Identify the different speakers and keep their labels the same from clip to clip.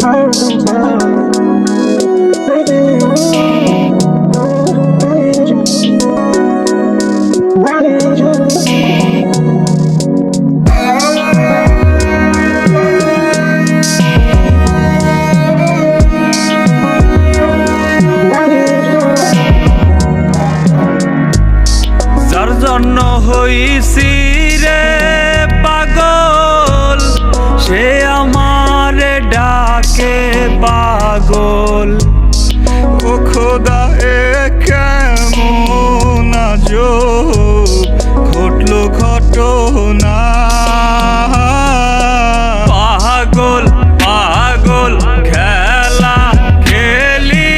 Speaker 1: যার জন্য হইছি রে পাগল, সে আমারে ডাকে পাগল।
Speaker 2: ও খোদা এ কেমন আজব ঘটলো ঘটনা।
Speaker 1: পাগল পাগল খেলা খেলি,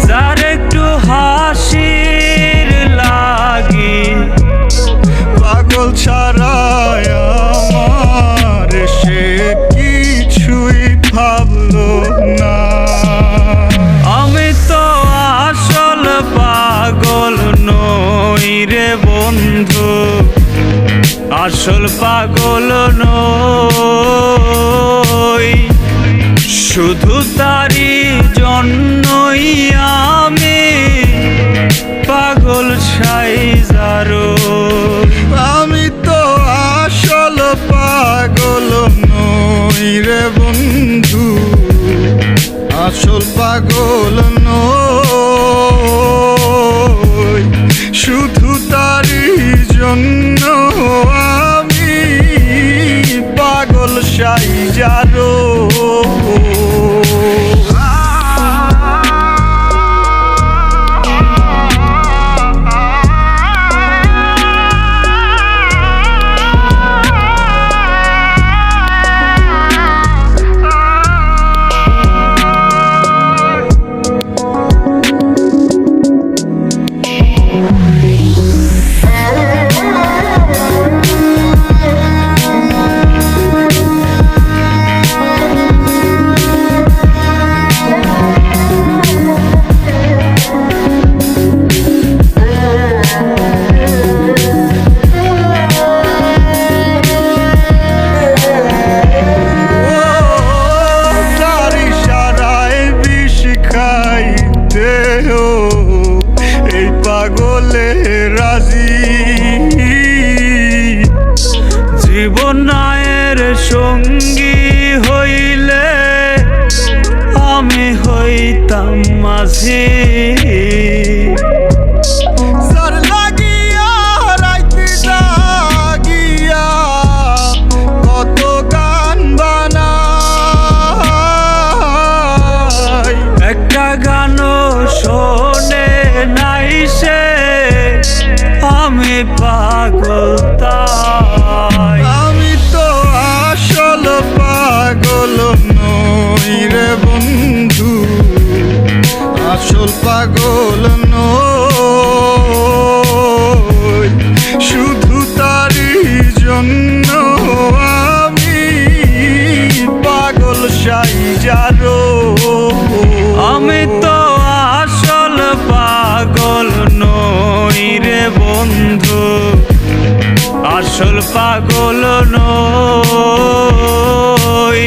Speaker 1: যার একটু হাসির লাগি।
Speaker 2: পাগল ছাড়ায় আমার সে কিছুই ভাবলো না।
Speaker 1: আমি তো আসল পাগল নই রে বন্ধু, আসল পাগল নই। শুধু তারি জন্যই আমি পাগল সাইজারো।
Speaker 2: আমি তো আসল পাগল নই রে বন্ধু, আসল পাগল নই। শুধু তারি জন্য আমি পাগল সাইজারো। এই পাগলে রাজি
Speaker 1: জীবনের সঙ্গী হইলে আমি হইতাম মাঝি।
Speaker 2: যার লাগিয়া রাইতে জাগিয়া কত গান বানাই,
Speaker 1: একটা গানও শোনে নাই সে, আমি পাগল তাই।
Speaker 2: আমি তো আসল পাগল নই রে বন্ধু, আসল পাগল নই। শুধু তারি জন্য আমি পাগল সাইজারো।
Speaker 1: আমি তো আসল পাগল নই রে বন্ধু, আসল পাগল নই।